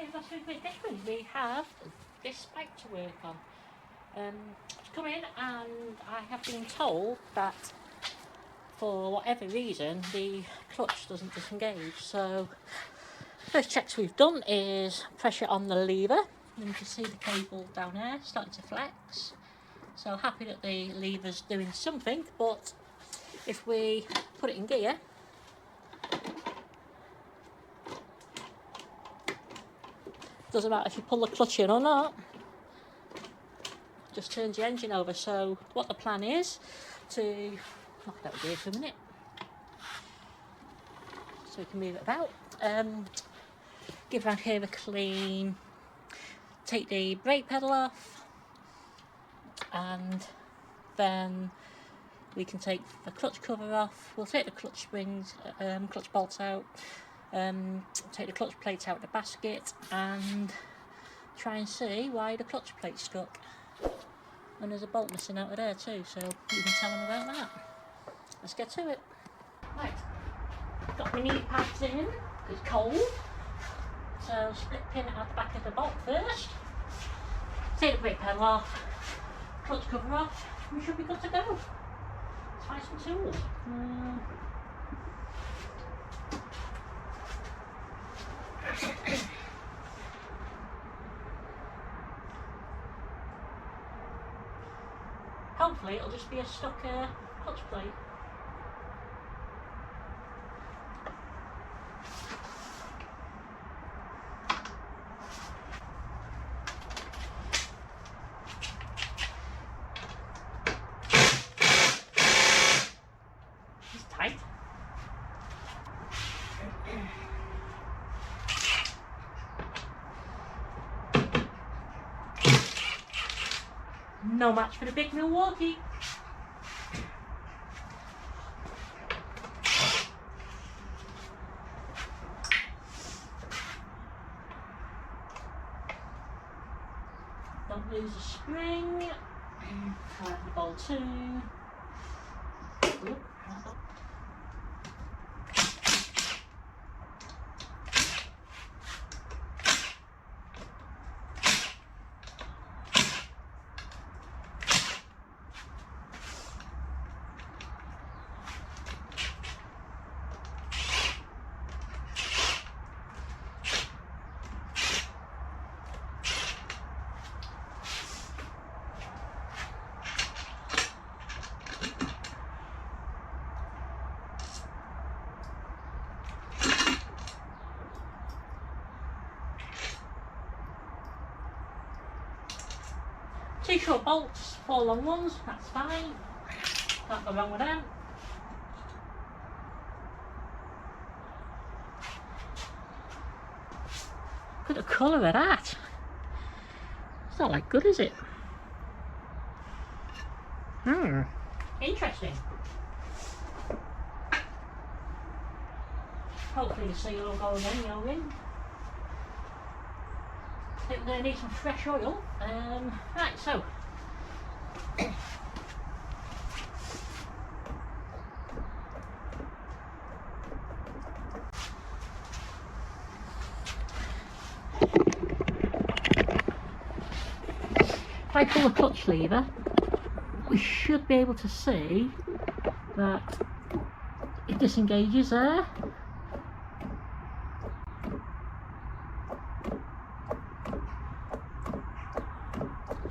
Right, that's a bit different. We have this pipe to work on. It's come in and I have been told that for whatever reason the clutch doesn't disengage. So first checks we've done is pressure on the lever, and you can see the cable down there starting to flex. So happy that the lever's doing something, but if we put it in gear, doesn't matter if you pull the clutch in or not, just turns the engine over. So what the plan is to knock it out of gear for a minute so we can move it about, give around here a clean, take the brake pedal off, and then we can take the clutch cover off. We'll take the clutch springs, clutch bolts out, take the clutch plate out of the basket and try and see why the clutch plate's stuck. And there's a bolt missing out of there too, so you can tell them about that. Let's get to it. Right, got my knee pads in, it's cold. So split pin out the back of the bolt first. Take the brake pedal off, clutch cover off, we should be good to go. Let's find some tools. Hopefully it'll just be a stuck clutch plate. It's tight. No match for the big Milwaukee. Don't lose a spring. Collect the bolt too. Oop. Two short bolts, 4 long ones, that's fine. Can't go wrong with them. Look at the colour of that. It's not like good, is it? Interesting. Hopefully the seal will go again, the O-ring. I think we're going to need some fresh oil. Right, so if I pull the clutch lever, we should be able to see that it disengages there.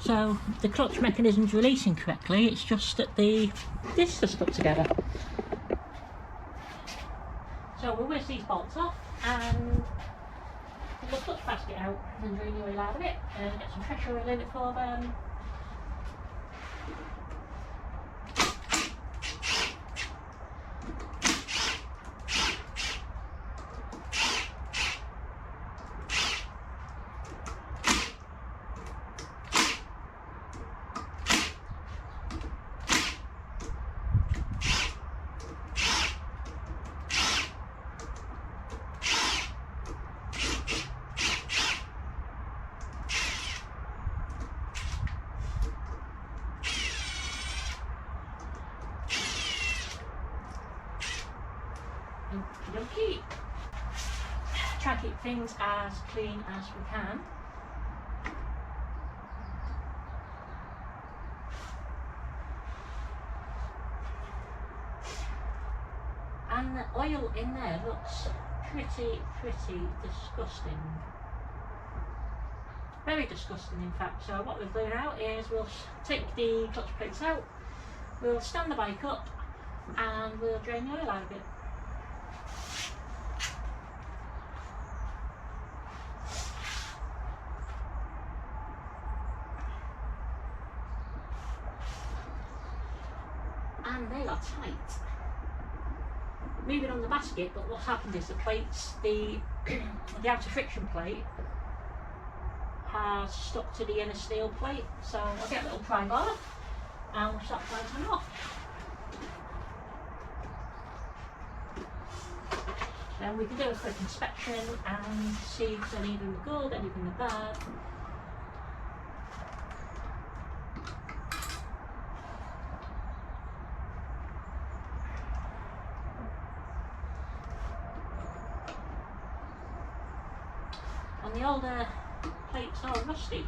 So the clutch mechanism's releasing correctly, it's just that the discs are stuck together. So we'll whisk these bolts off and pull the clutch basket out and drain the oil out of it and get some fresh oil in it for them. try to keep things as clean as we can. And the oil in there looks pretty disgusting. Very disgusting in fact. So what we'll do now is we'll take the clutch plates out, we'll stand the bike up and we'll drain the oil out of it. And they are tight. Moving on the basket, but what's happened is the plates, the outer friction plate has stuck to the inner steel plate, so I'll get a little pry bar and we'll start prying them off. Then we can do a quick inspection and see if there's anything good, anything bad. And the older plates are rusty.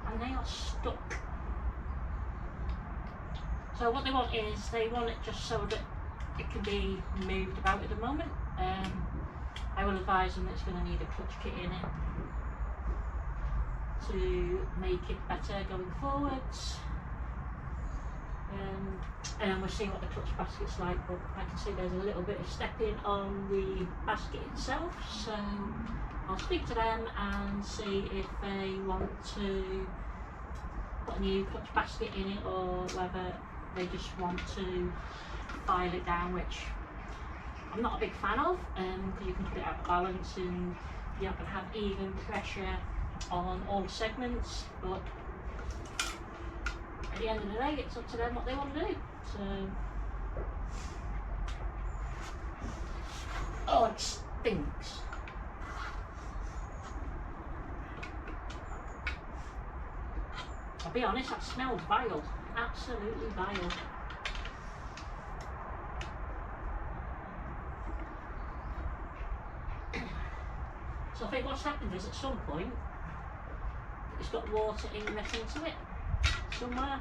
And they are stuck. So what they want is, they want it just so that it can be moved about at the moment. I will advise them that it's going to need a clutch kit in it to make it better going forwards. And then we'll see what the clutch basket's like, but I can see there's a little bit of stepping on the basket itself, so I'll speak to them and see if they want to put a new clutch basket in it or whether they just want to file it down, which I'm not a big fan of, because you can put it out of balance and you're not going to have even pressure on all segments, but at the end of the day it's up to them what they want to do. So, oh, it stinks. I'll be honest, that smells vile, absolutely vile. So I think what's happened is at some point it's got water ingress into it somewhere.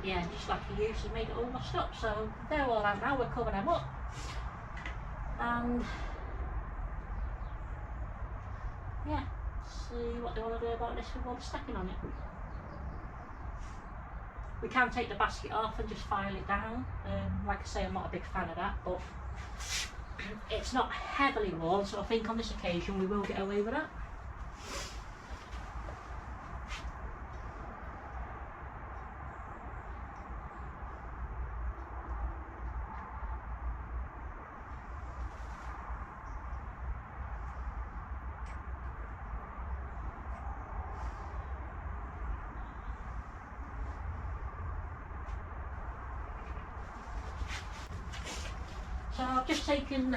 Yeah, just like the use has made it all washed up. So they're all out now, we're covering them up. And yeah, see what they want to do about this with all the stepping on it. We can take the basket off and just file it down. Like I say, I'm not a big fan of that, but it's not heavily worn, so I think on this occasion we will get away with that. So I've just taken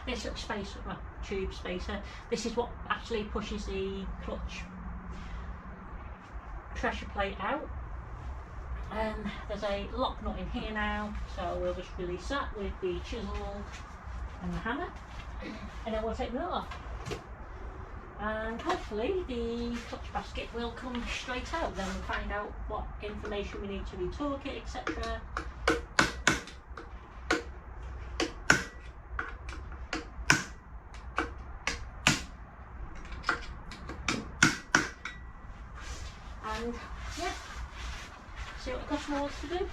this little spacer, well, tube spacer. This is what actually pushes the clutch pressure plate out. There's a lock nut in here now, so we'll just release that with the chisel and the hammer, and then we'll take the nut off. And hopefully the clutch basket will come straight out. Then we'll find out what information we need to retorque it, etc. And yeah, see what the customer wants to do.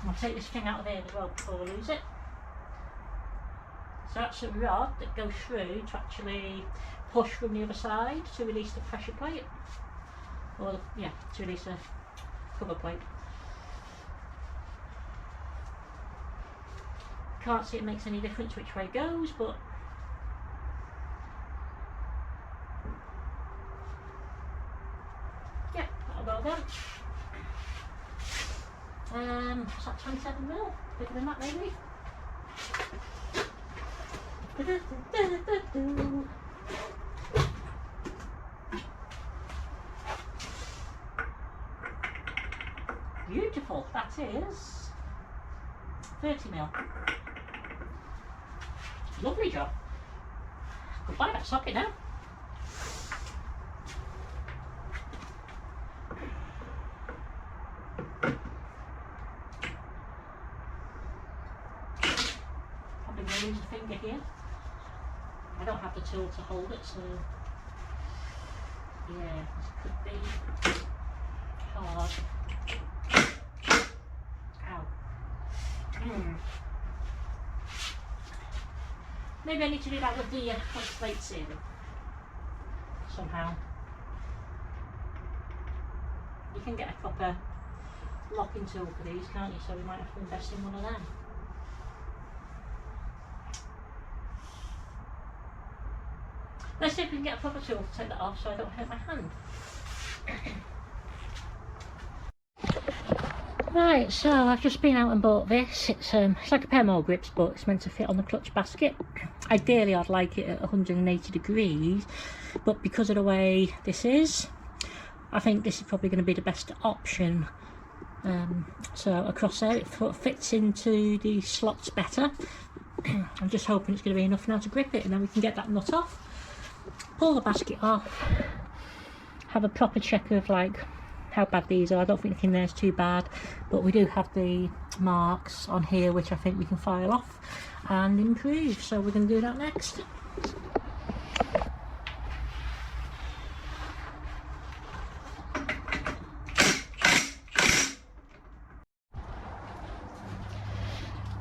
I'll take this thing out of here as well before I lose it. So that's a rod that goes through to actually push from the other side to release the pressure plate. or yeah, to release a cover plate. Can't see it makes any difference which way it goes, but yeah, that'll go then. What's that, 27mm? Bigger than that maybe? Beautiful, that is 30mm. Lovely job. Could buy that socket now. Probably going to lose a finger here. I don't have the tool to hold it, so yeah, this could be hard. Ow. Maybe I need to do that with the plate sealing somehow. You can get a proper locking tool for these, can't you? So we might have to invest in one of them. Let's see if we can get a proper tool to take that off so I don't hurt my hand. Right, so I've just been out and bought this. It's like a pair more grips, but it's meant to fit on the clutch basket. Ideally I'd like it at 180 degrees, but because of the way this is, I think this is probably going to be the best option. So across there it fits into the slots better. I'm just hoping it's going to be enough now to grip it, and then we can get that nut off, pull the basket off, have a proper check of like how bad these are. I don't think anything there's too bad, but we do have the marks on here which I think we can file off and improve, so we're going to do that next.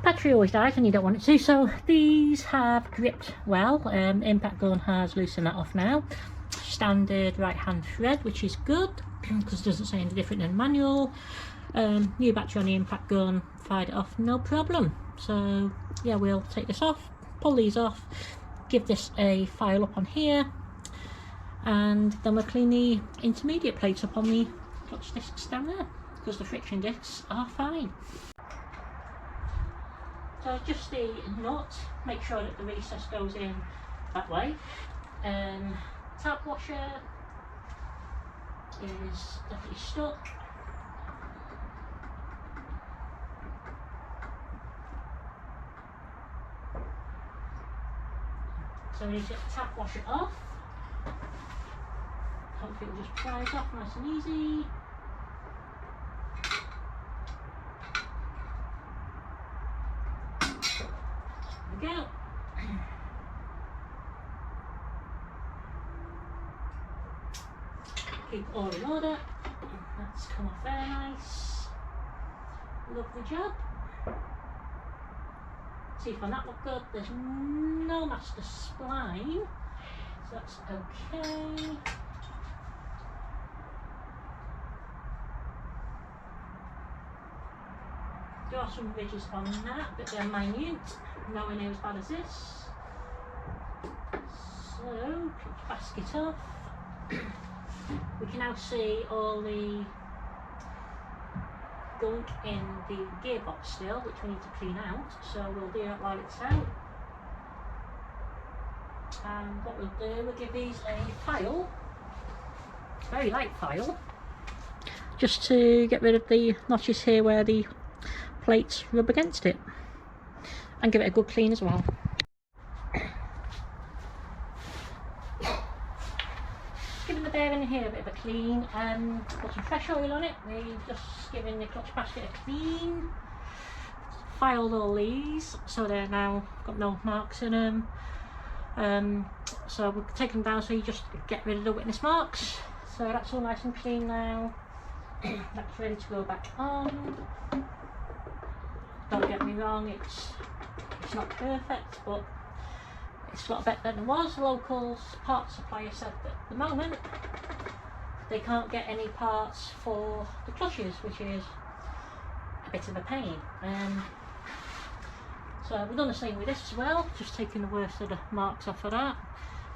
Battery always dies and you don't want it to, so these have gripped well. Impact gun has loosened that off now. Standard right hand thread, which is good because it doesn't say any different than manual. New battery on the impact gun, fired it off no problem. So yeah, we'll take this off, pull these off, give this a file up on here, and then we'll clean the intermediate plates up on the clutch discs down there, because the friction discs are fine. So just the nut, make sure that the recess goes in that way. Tap washer is definitely stuck. So we need to get the tap washer off. Hopefully it will just prise off nice and easy. There we go. Keep all in order. That's come off very nice. Lovely job. Teeth on that look good. There's no master spline, so that's okay. There are some ridges on that, but they're minute, nowhere near as bad as this. So, clutch basket off. We can now see all the gunk in the gearbox still, which we need to clean out, so we'll do that while it's out. And what we'll do, we'll give these a file, very light file, just to get rid of the notches here where the plates rub against it, and give it a good clean as well. Giving the bearing here a bit of a clean, put some fresh oil on it. We've just given the clutch basket a clean, filed all these so they're now got no marks in them. So we'll take them down so you just get rid of the witness marks. So that's all nice and clean now. That's ready to go back on. Don't get me wrong, it's not perfect, but it's a lot better than it was. The local parts supplier said that at the moment they can't get any parts for the clutches, which is a bit of a pain. So we've done the same with this as well, just taking the worst of the marks off of that.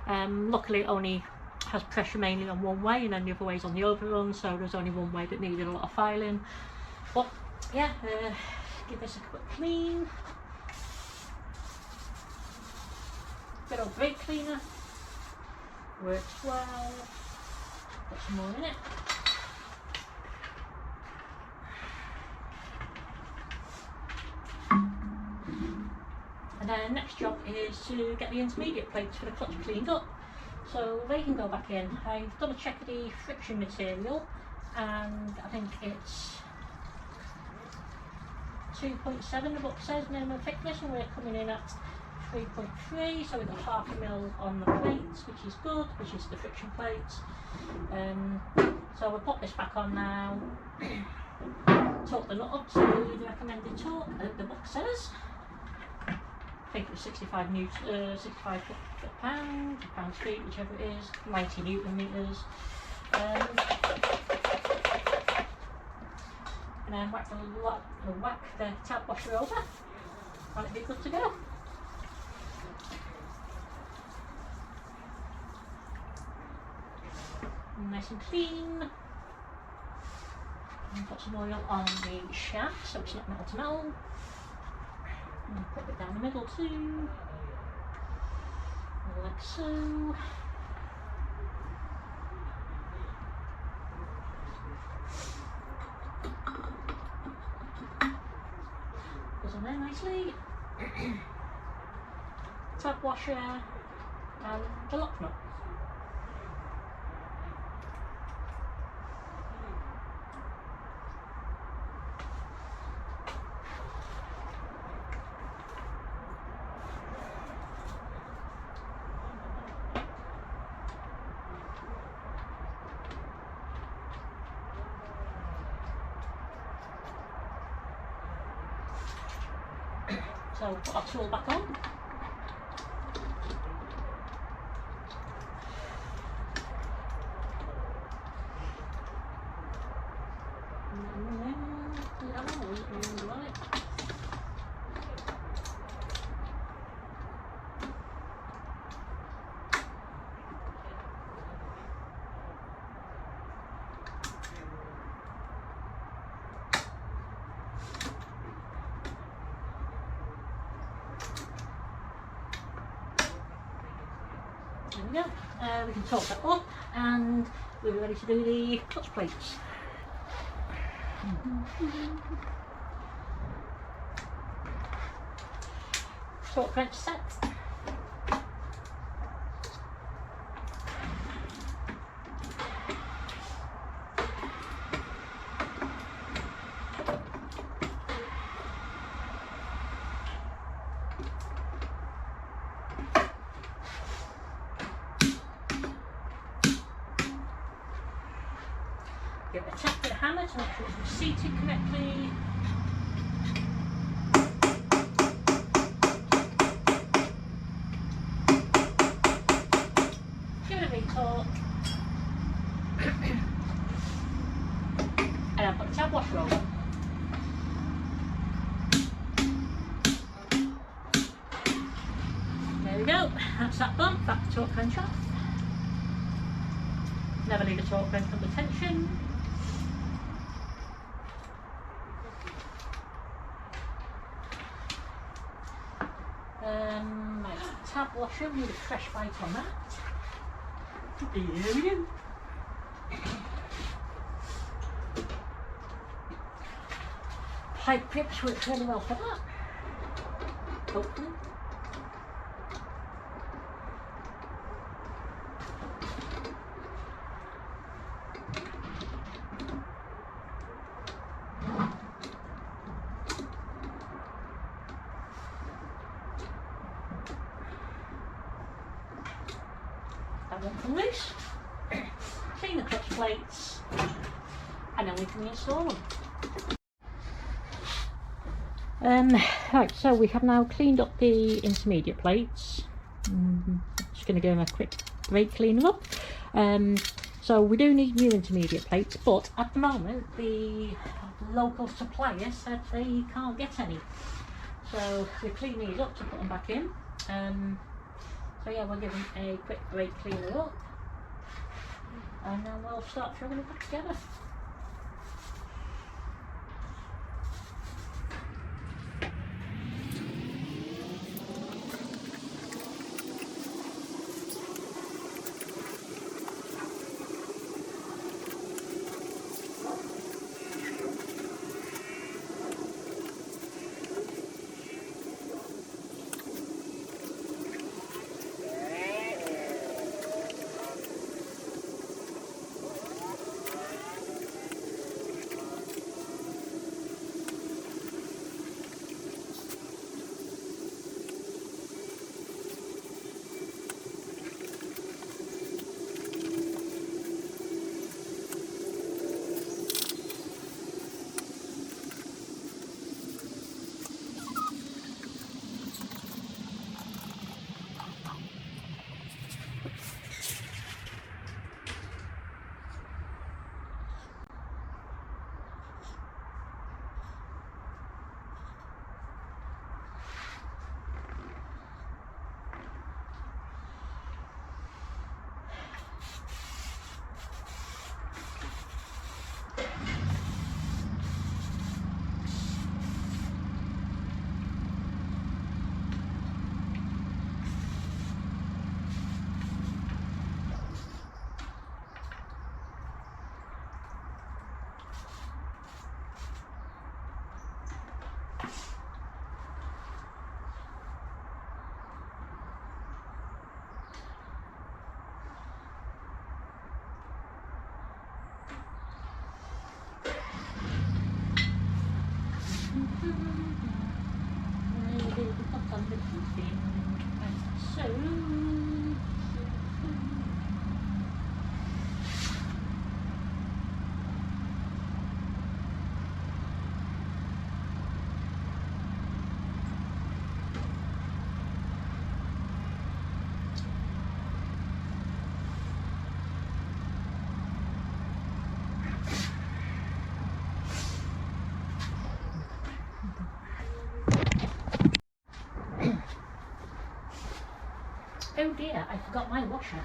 Luckily it only has pressure mainly on one way, and then the other way's on the overrun, so there's only one way that needed a lot of filing. But yeah, give this a quick clean. Good old brake cleaner, works well. Got some more in it. And then next job is to get the intermediate plates for the clutch cleaned up, so they can go back in. I've done a check of the friction material, and I think it's 2.7 the book says minimum thickness, and we're coming in at 3.3, so we've got half a mil on the plates, which is good, which is the friction plates. So we'll pop this back on now, torque the nut up to the recommended torque that the book says. I think it was 65 pounds feet, whichever it is, 90 newton meters. And then whack the tab washer over, and it'll be good to go. Nice and clean. And put some oil on the shaft so it's not metal to metal. And put it down the middle too, like so. Goes on there nicely. Tab washer and the lock nut. So put our tool back on. There we go. We can torque that up, and we're ready to do the clutch plates. Torque wrench set. Give it a tap with a hammer to make sure it's seated correctly. Give it a re-torque. And then put the tab washer over. There we go, that's that done. Back the torque wrench off. Never leave a torque wrench under tension. My tab washer, we need a fresh bite on that. There we go. Pipe grips work really well for that. Hopefully. That one from loose. Clean the clutch plates, and then we can install them. Right, so we have now cleaned up the intermediate plates. Just going to give them a quick brake cleaning up. So we do need new intermediate plates, but at the moment the local supplier said they can't get any. So we clean these up to put them back in. So yeah, we'll give them a quick brake cleaner up, and then we'll start throwing it back together. Oh dear, I forgot my washer.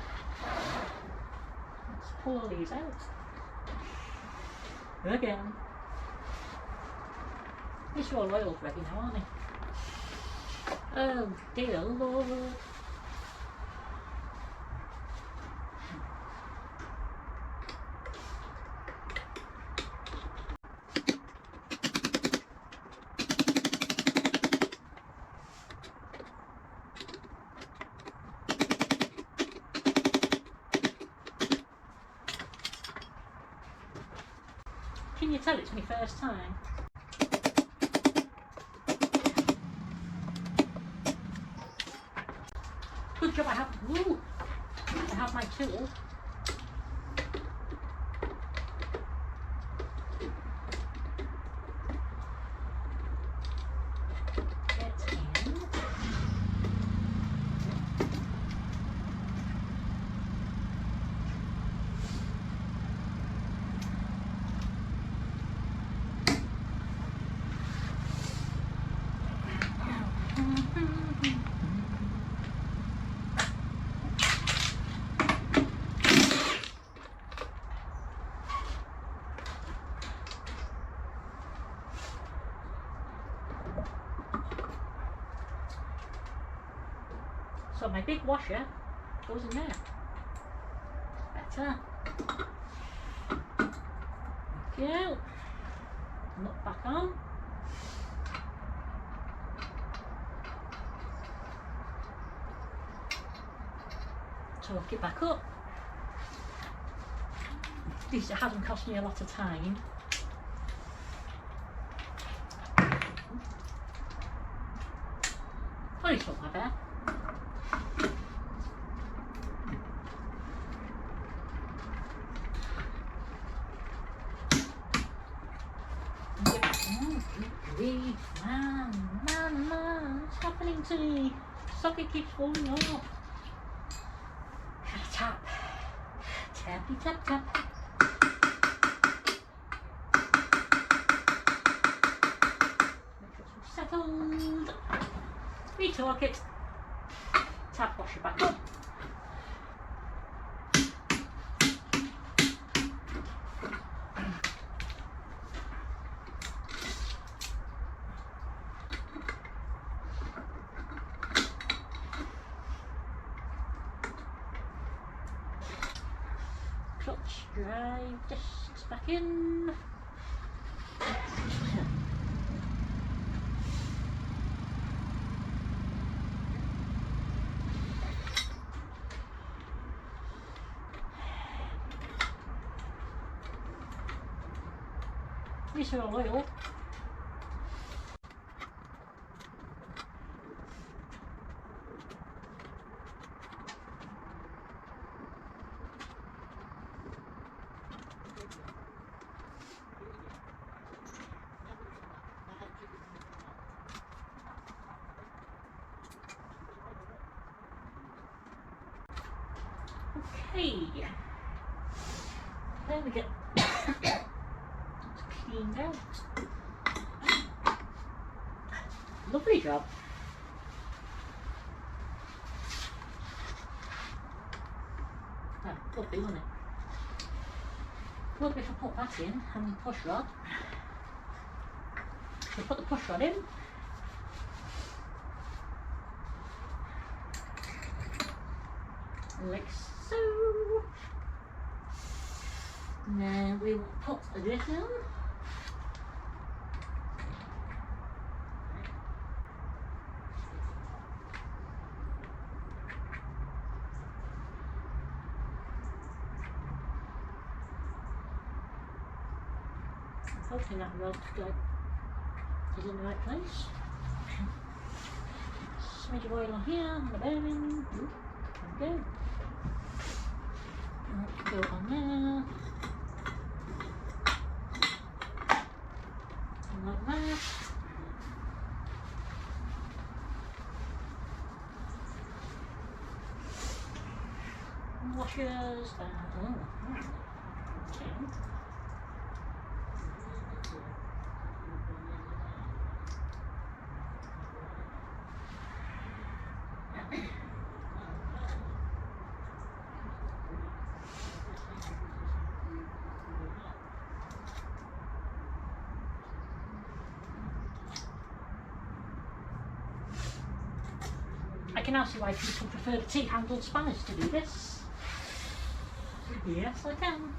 Let's pull all these out. Again. These are all oiled ready now, aren't they? Oh dear Lord. Can you tell it's my first time? Good job I have my tool. Get in. So my big washer goes in there. Better. Thank you. Nut back on. Torque it back up. This hasn't cost me a lot of time. Oh, it's not my bad. Man, what's happening to me? Socket keeps falling off. Tap. Tappy tap tap. Make sure it's all settled. Retorque it. Tap washer back up. Clutch drive discs back in. These are all oiled. Okay, there we go. It's cleaned out. Lovely job. Oh, lovely, wasn't it? Lovely if I put that in and the push rod. So put the push rod in. Like so. Now we will put this in. I'm hoping that rod is in the right place. Smidge of oil on here, on the bearing. There we go. Go on there. Like that. Washers and okay. I can now see why people prefer the T-handled spanners to do this. Yes, I can.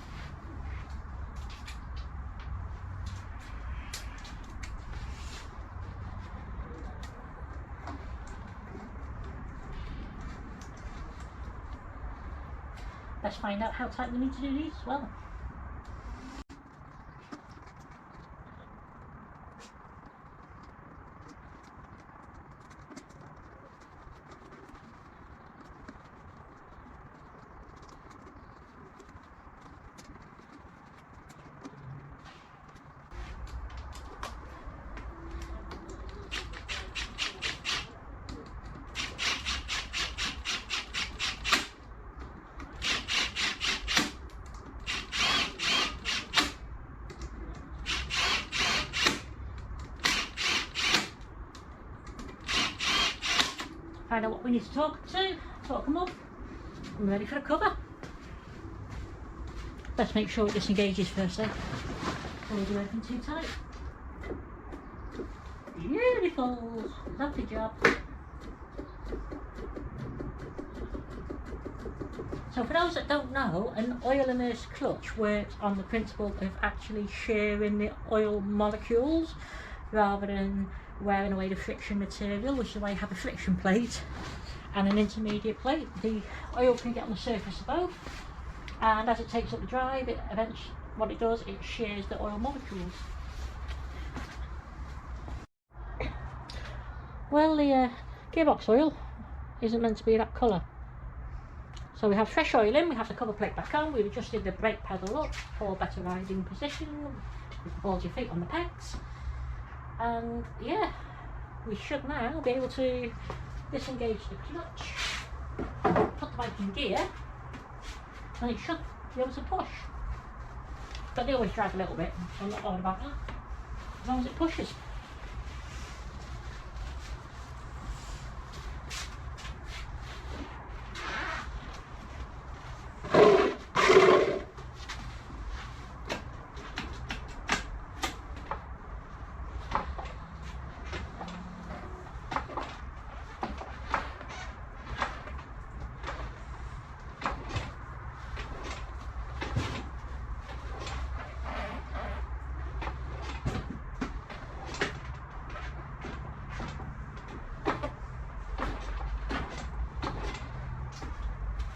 Let's find out how tight we need to do these as well. Find out what we need to talk them up. I'm ready for a cover. Let's make sure it disengages first then. Before we do anything too tight. Beautiful! Lovely job. So for those that don't know, an oil immersed clutch works on the principle of actually sharing the oil molecules rather than wearing away the friction material, which is why you have a friction plate and an intermediate plate. The oil can get on the surface of both, and as it takes up the drive, it eventually, what it does, it shares the oil molecules. Well, the gearbox oil isn't meant to be that colour. So we have fresh oil in, we have the cover plate back on, we've adjusted the brake pedal up for better riding position, hold your feet on the pegs. And yeah, we should now be able to disengage the clutch, put the bike in gear, and it should be able to push. But they always drag a little bit, so I'm not bothered about that, as long as it pushes.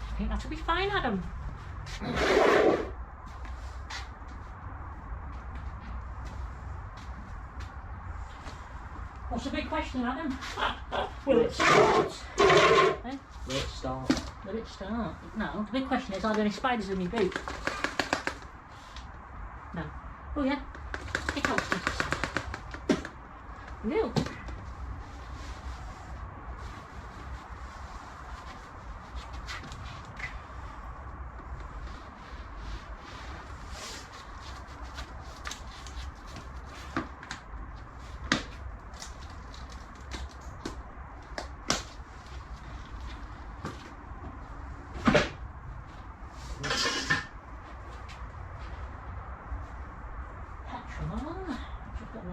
I think that'll be fine, Adam. What's the big question, Adam? Will it start? Eh? Will it start? Will it start? No, the big question is, are there any spiders in my boot? No. Oh yeah, it helps me. No.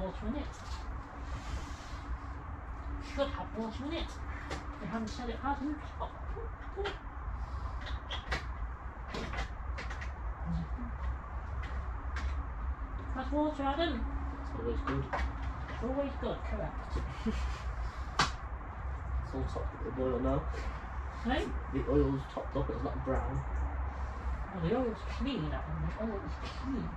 Water in it. Should have water in it. They haven't said it hasn't. That's water, Adam. It's always good. It's always good, correct. It's all topped up with oil now. Hey? The oil's topped up, it's like brown. Oh, the oil's clean, Adam. The oil's clean.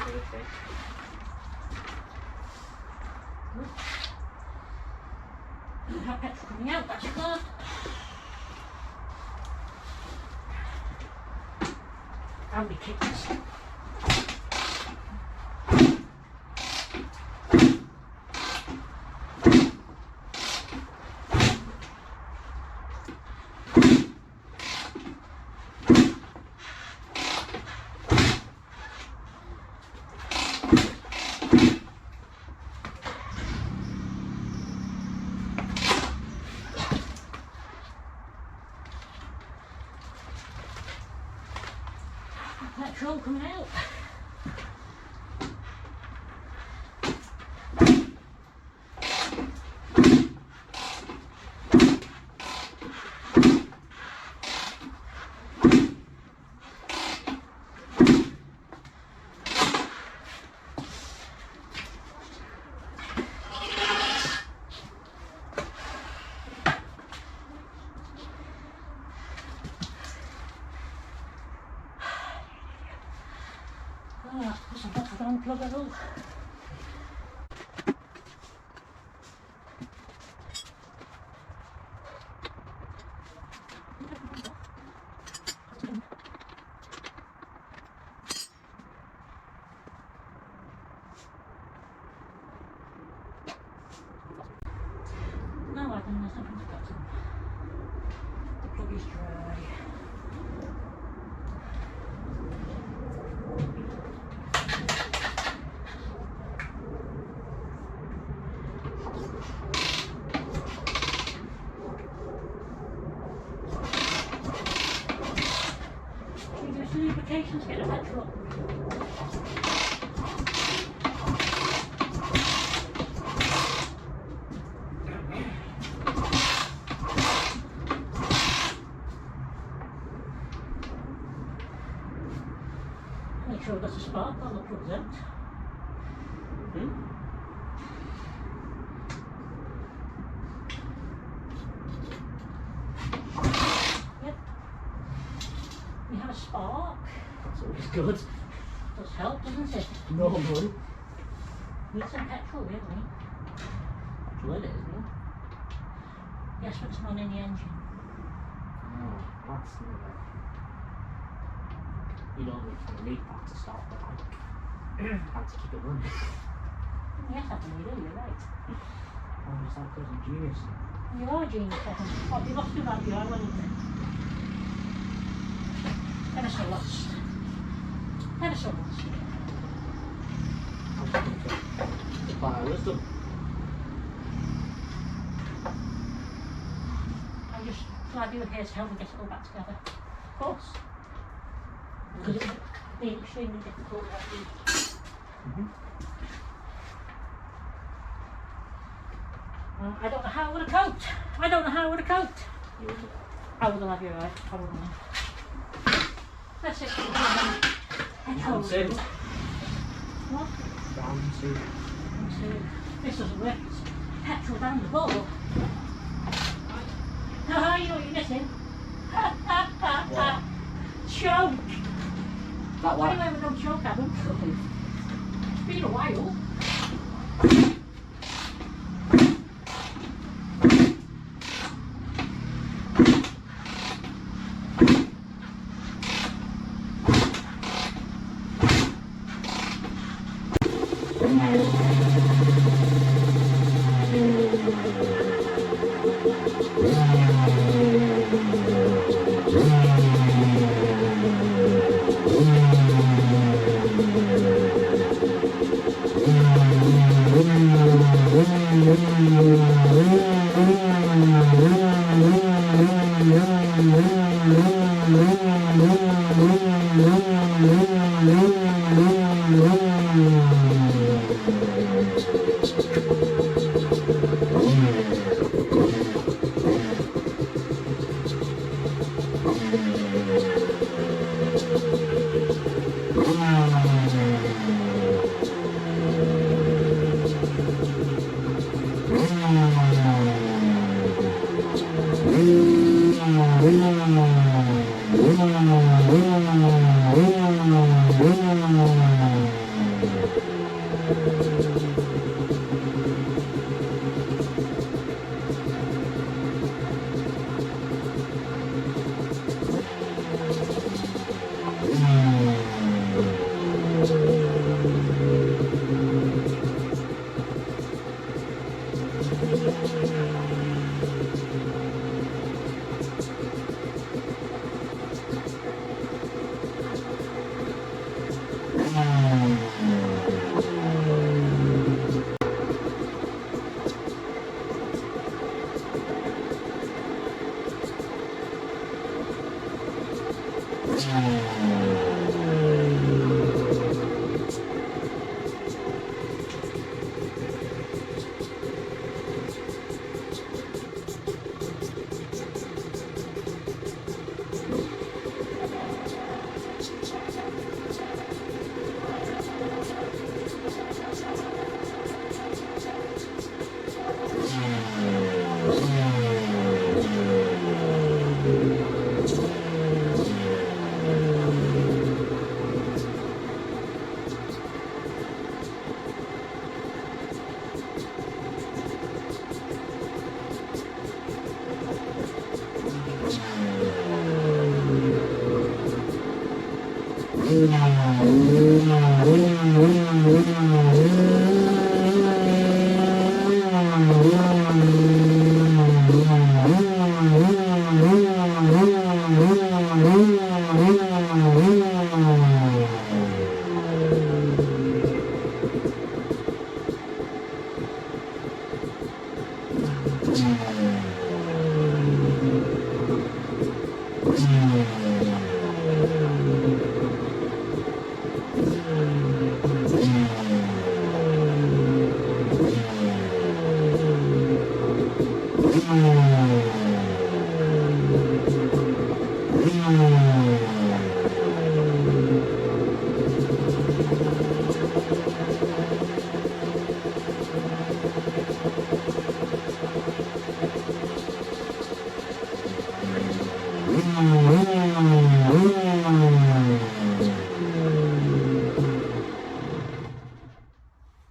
Okay. We have petrol coming out, that's good. And we kick this. Petrol coming out. Listen, that's the unplug it all. No, I can, there's nothing to cut in. The plug is dry. Lubrications, get a petrol. Make sure that's a spark on the plug's out. Yep. We have a spark. That's always good. Does help, doesn't it? Normally. Need some petrol, really. Petrol in it, isn't it? Yes, but it's not in the engine. Oh, that's not. You normally need that to start the bike and to keep it running. Yes, I can do, you're right. I'm just like cousin genius. You are Gene Cotton. Oh, you lost your that you are, wasn't it? Ever so lost. Ever so lost. By wisdom. I'm just glad you were here to help me get it all back together. Of course. Because it would be extremely difficult without you. I don't know how I would have coped. I don't know how I would have coped. I would have, you're right. I wouldn't have. That's it. Round two. What? Round two. This doesn't work. It's petrol down the ball. Haha, you know what you're missing? What? Choke! That Why one. do I have no choke, Adam? It's been a while.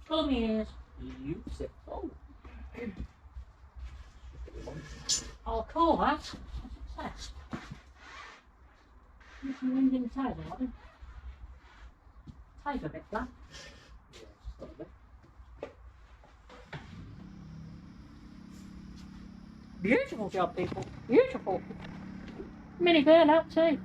Come here. Use it. Oh. I'll call that a success. There's some wind inside there, Robin. Tide's a bit flat. Yeah, just a little bit. Beautiful job, people. Beautiful. Mini burnout too.